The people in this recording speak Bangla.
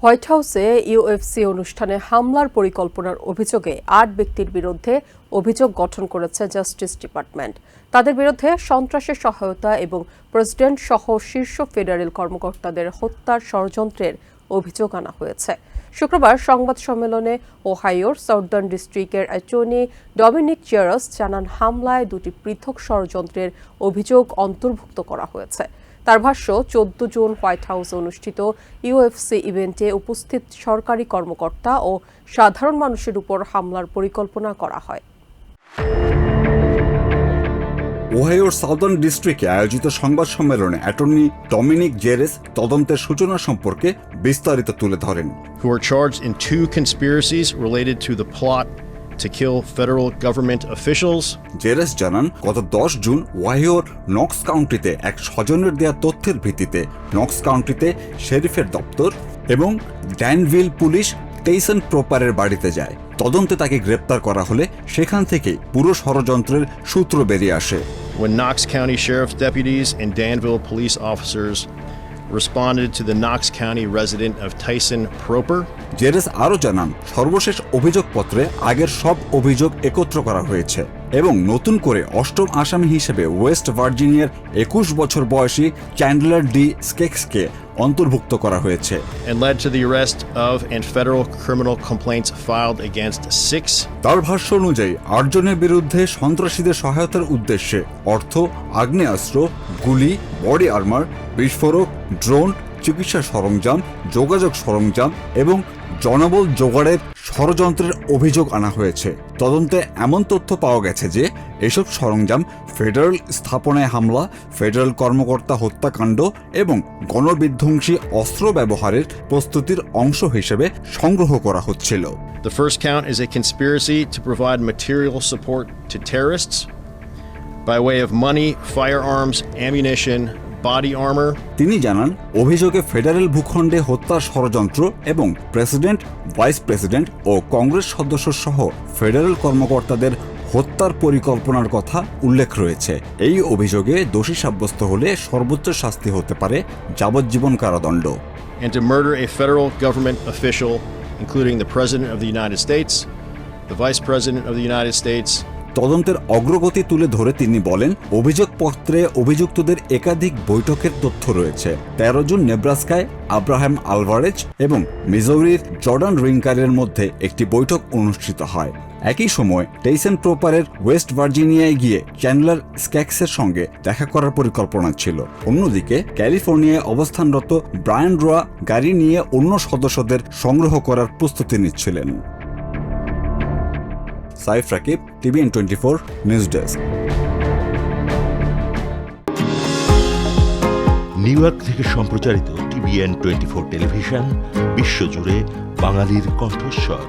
হোয়াইট হাউসে ইউএফসি অনুষ্ঠানে হামলার পরিকল্পনার অভিযোগে ৮ ব্যক্তির বিরুদ্ধে অভিযোগ গঠন করেছে জাস্টিস ডিপার্টমেন্ট। তাদের বিরুদ্ধে সন্ত্রাসের সহায়তা এবং প্রেসিডেন্ট সহ শীর্ষ ফেডারেল কর্মকর্তাদের হত্যার ষড়যন্ত্রের অভিযোগ আনা হয়েছে। শুক্রবার সংবাদ সম্মেলনে ওহাইওর সাউদার্ন ডিস্ট্রিক্টের অ্যাটর্নি ডমিনিক চেরাস জানান, হামলায় দুটি পৃথক ষড়যন্ত্রের অভিযোগ অন্তর্ভুক্ত করা হয়েছে। তার ভাষ্য, 14 জুন হোয়াইট হাউসে অনুষ্ঠিত ইউএফসি ইভেন্টে উপস্থিত সরকারি কর্মকর্তা ও সাধারণ মানুষের উপর হামলার পরিকল্পনা করা হয়। ওহাইওর সাউদার্ন ডিস্ট্রিক্টে আয়োজিত সংবাদ সম্মেলনে অ্যাটর্নি ডমিনিক জেরেস তদন্তের সূচনা সম্পর্কে বিস্তারিত তুলে ধরেন। Who are charged in 2 conspiracies related to the plot to kill federal government officials. Xerox জানান, গত 10 জুন ওহাইওর নক্স কাউন্টিতে এক স্বজনের দেয়া তথ্যের ভিত্তিতে নক্স কাউন্টিতে শেরিফের দপ্তর এবং ড্যানভিল পুলিশ টেইসন প্রপারের বাড়িতে যায়। তদন্তে তাকে গ্রেপ্তার করা হলে সেখান থেকে পুরো ষড়যন্ত্রের সূত্র বেরিয়ে আসে। When Knox County Sheriff's deputies and Danville police officers responded to the Knox County resident of Tyson Proper. Xerox আরও জানান, সর্বশেষ অভিযোগপত্রে আগের সব অভিযোগ একত্র করা হয়েছে এবং নতুন করে 8ম আসামি হিসেবে ওয়েস্ট ভার্জিনিয়ার 21 বছর বয়সী চ্যান্ডলার ডি স্কেক্সকে অন্তর্ভুক্ত করা হয়েছে। And led to the arrest of and federal criminal complaints filed against 6. তার ভাষ্য অনুযায়ী 8 জনের বিরুদ্ধে সন্ত্রাসীদের সহায়তার উদ্দেশ্যে অর্থ, আগ্নেয়াস্ত্র, গুলি, বডি আর্মার, বিস্ফোরক, ড্রোন, চিকিৎসা সরঞ্জাম, যোগাযোগ সরঞ্জাম এবং জনবল জোগাড়ের ষড়যন্ত্রের অভিযোগ আনা হয়েছে। তদন্তে এমন তথ্য পাওয়া গেছে যে এসব সরঞ্জাম ফেডারেল স্থাপনায় হামলা, ফেডারেল কর্মকর্তা হত্যাকাণ্ড এবং গণবিধ্বংসী অস্ত্র ব্যবহারের প্রস্তুতির অংশ হিসেবে সংগ্রহ করা হচ্ছিল। The first count is a conspiracy to provide material support to terrorists by way of money, firearms, ammunition, body armor. তিনি জানান, অভিযোগে ফেডারেল ভূখণ্ডে হত্যার ষড়যন্ত্র এবং প্রেসিডেন্ট, ভাইস প্রেসিডেন্ট ও কংগ্রেস সদস্য সহ ফেডারেল কর্মকর্তাদের হত্যার পরিকল্পনার কথা উল্লেখ রয়েছে। এই অভিযোগে দোষী সাব্যস্ত হলে সর্বোচ্চ শাস্তি হতে পারে যাবজ্জীবন কারাদণ্ড। And to murder a federal government official, including the President of the United States, the Vice President of the United States. তদন্তের অগ্রগতি তুলে ধরে তিনি বলেন, অভিযোগপত্রে অভিযুক্তদের একাধিক বৈঠকের তথ্য রয়েছে। 13 জুন নেব্রাস্কায় আব্রাহাম আলভারেজ এবং মিজৌরির জর্ডান রিঙ্কারের মধ্যে একটি বৈঠক অনুষ্ঠিত হয়। একই সময় টেইসন প্রপারের ওয়েস্ট ভার্জিনিয়ায় গিয়ে চ্যান্ডলার স্ক্যাক্সের সঙ্গে দেখা করার পরিকল্পনা ছিল। অন্যদিকে ক্যালিফোর্নিয়ায় অবস্থানরত ব্রায়ান রোয়া গাড়ি নিয়ে অন্য সদস্যদের সংগ্রহ করার প্রস্তুতি নিচ্ছিলেন। Saif Rakib, TVN 24 news desk. New York থেকে সম্প্রচারিত TVN 24 টেলিভিশন বিশ্বজুড়ে বাঙালির কণ্ঠস্বর।